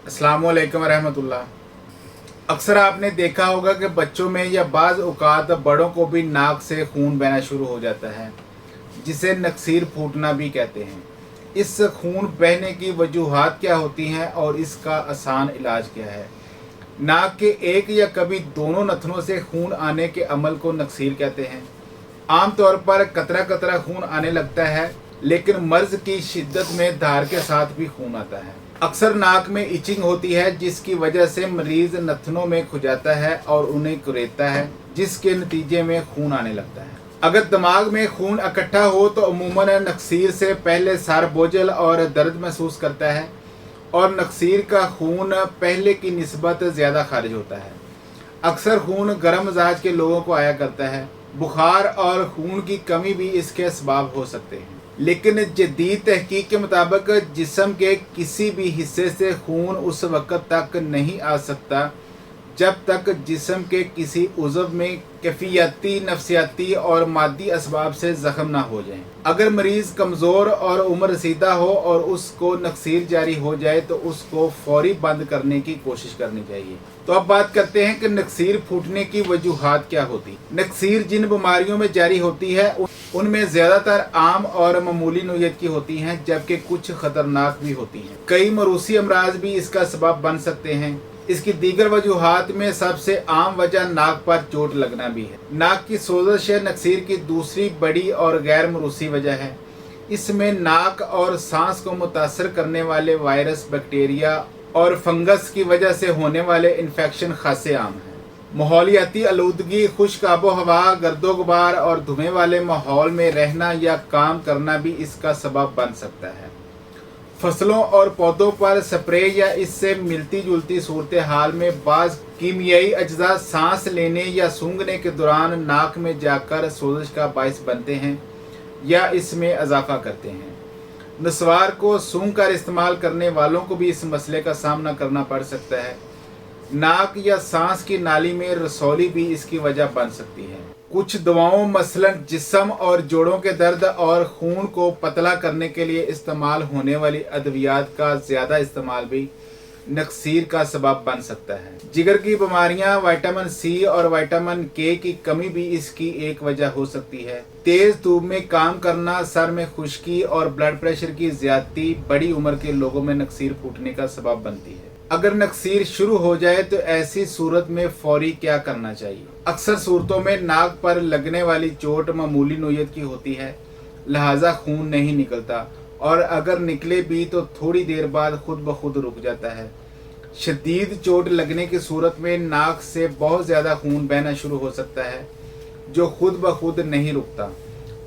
अस्सलामुअलैकुम रहमतुल्लाह। अक्सर आपने देखा होगा कि बच्चों में या बाज़ औक़ात बड़ों को भी नाक से खून बहना शुरू हो जाता है, जिसे नक्सीर फूटना भी कहते हैं। इस खून बहने की वजूहात क्या होती हैं और इसका आसान इलाज क्या है? नाक के एक या कभी दोनों नथनों से खून आने के अमल को नक्सीर कहते हैं। आम तौर पर कतरा कतरा खून आने लगता है, लेकिन मर्ज़ की शिद्दत में धार के साथ भी खून आता है। अक्सर नाक में इचिंग होती है, जिसकी वजह से मरीज़ नथनों में खुजाता है और उन्हें कुरेदता है, जिसके नतीजे में खून आने लगता है। अगर दिमाग में खून इकट्ठा हो तो अमूमन नक्सीर से पहले सर बोझल और दर्द महसूस करता है, और नक्सीर का खून पहले की निस्बत ज़्यादा खारिज होता है। अक्सर खून गर्म मिजाज के लोगों को आया करता है। बुखार और खून की कमी भी इसके असबाब हो सकते हैं, लेकिन जदीद तहकीक के मुताबिक जिस्म के किसी भी हिस्से से खून उस वक़्त तक नहीं आ सकता जब तक जिस्म के किसी उज़व में कैफियती, नफ्सियाती और मादी असबाब से ज़ख्म ना हो जाएं। अगर मरीज़ कमज़ोर और उम्र रसीदा हो और उसको नक्सीर जारी हो जाए तो उसको फौरी बंद करने की कोशिश करनी चाहिए। तो अब बात करते हैं कि नक्सीर फूटने की वजूहात क्या होती। नक्सीर जिन बीमारियों में जारी होती है उनमें ज़्यादातर आम और मामूली नोयत की होती हैं, जबकि कुछ ख़तरनाक भी होती हैं। कई मरूसी अमराज भी इसका सबब बन सकते हैं। इसकी दीगर वजूहात में सबसे आम वजह नाक पर चोट लगना भी है। नाक की सोजश नक्सीर की दूसरी बड़ी और गैर मरूसी वजह है। इसमें नाक और सांस को मुतासर करने वाले वायरस, बैक्टीरिया और फंगस की वजह से होने वाले इन्फेक्शन खासे आम हैं। माहौलियाती आलूदगी, खुश्क आबो हवा, गर्दो गुबार और धुएं वाले माहौल में रहना या काम करना भी इसका सबब बन सकता है। फसलों और पौधों पर स्प्रे या इससे मिलती जुलती सूरत हाल में बाज़ कीमियाई अज्जा सांस लेने या सूंघने के दौरान नाक में जाकर सोजश का बायस बनते हैं या इसमें इजाफा करते हैं। नस्वार को सूंघ कर इस्तेमाल करने वालों को भी इस मसले का सामना करना पड़ सकता है। नाक या सांस की नाली में रसौली भी इसकी वजह बन सकती है। कुछ दवाओं मसलन जिस्म और जोड़ों के दर्द और खून को पतला करने के लिए इस्तेमाल होने वाली अद्वियात का ज़्यादा इस्तेमाल भी नक्सीर का सबब बन सकता है। जिगर की बीमारियां, विटामिन सी और विटामिन के की कमी भी इसकी एक वजह हो सकती है। तेज़ धूप में काम करना, सर में खुश्की और ब्लड प्रेशर की ज़्यादती बड़ी उम्र के लोगों में नक्सीर फूटने का सबब बनती है। अगर नक्सीर शुरू हो जाए तो ऐसी सूरत में फौरी क्या करना चाहिए? अक्सर सूरतों में नाक पर लगने वाली चोट मामूली नोयत की होती है, लिहाजा खून नहीं निकलता, और अगर निकले भी तो थोड़ी देर बाद खुद ब खुद रुक जाता है। शदीद चोट लगने की सूरत में नाक से बहुत ज़्यादा खून बहना शुरू हो सकता है, जो खुद ब खुद नहीं रुकता।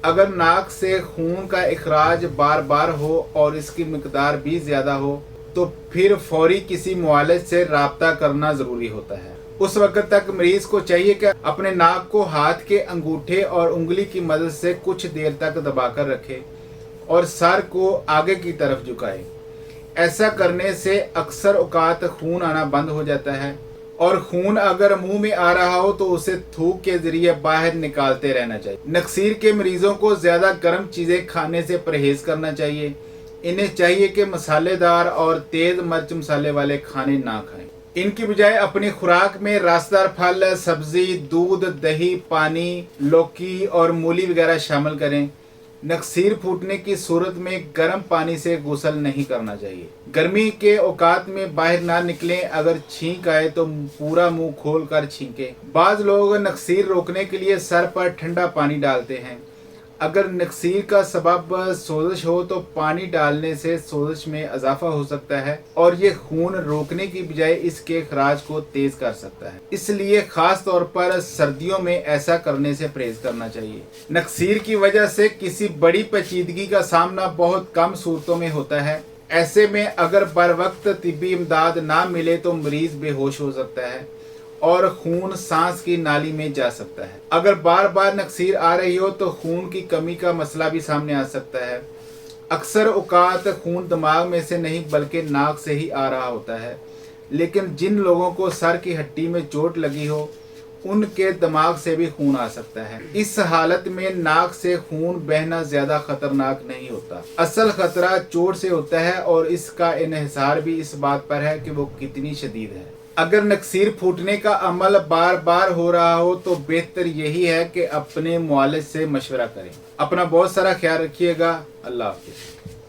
अगर नाक से खून का इखराज बार बार हो और इसकी मिकदार भी ज़्यादा हो तो फिर फौरी किसी मुआलिज से राब्ता करना ज़रूरी होता है। उस वक्त तक मरीज़ को चाहिए कि अपने नाक को हाथ के अंगूठे और उंगली की मदद से कुछ देर तक दबाकर रखे और सर को आगे की तरफ झुकाए। ऐसा करने से अक्सर औकात खून आना बंद हो जाता है, और खून अगर मुंह में आ रहा हो तो उसे थूक के ज़रिए बाहर निकालते रहना चाहिए। नक्सीर के मरीज़ों को ज़्यादा गर्म चीज़ें खाने से परहेज़ करना चाहिए। इन्हें चाहिए कि मसालेदार और तेज़ मिर्च मसाले वाले खाने ना खाएं। इनकी बजाय अपनी खुराक में रसदार फल, सब्ज़ी, दूध, दही, पानी, लौकी और मूली वगैरह शामिल करें। नक्सीर फूटने की सूरत में गर्म पानी से गुस्ल नहीं करना चाहिए। गर्मी के औकात में बाहर ना निकलें। अगर छींक आए तो पूरा मुंह खोल कर छींकें। बाज़ लोग नक्सीर रोकने के लिए सर पर ठंडा पानी डालते हैं। अगर नक्सीर का सबब सोजश हो तो पानी डालने से सोजश में इजाफा हो सकता है और ये खून रोकने की बजाय इसके खराज को तेज कर सकता है। इसलिए खास तौर पर सर्दियों में ऐसा करने से परहेज करना चाहिए। नक्सीर की वजह से किसी बड़ी पेचीदगी का सामना बहुत कम सूरतों में होता है। ऐसे में अगर बर वक्त तिब्बी इमदाद ना मिले तो मरीज बेहोश हो सकता है और खून सांस की नाली में जा सकता है। अगर बार बार नक्सीर आ रही हो तो खून की कमी का मसला भी सामने आ सकता है। अक्सर औकात खून दिमाग में से नहीं बल्कि नाक से ही आ रहा होता है, लेकिन जिन लोगों को सर की हड्डी में चोट लगी हो उनके दिमाग से भी खून आ सकता है। इस हालत में नाक से खून बहना ज्यादा खतरनाक नहीं होता। असल खतरा चोट से होता है और इसका इन्हिसार भी इस बात पर है कि वो कितनी शदीद है। अगर नक्सीर फूटने का अमल बार बार हो रहा हो तो बेहतर यही है कि अपने मुआलिज से मशवरा करें। अपना बहुत सारा ख्याल रखिएगा। अल्लाह हाफिज़।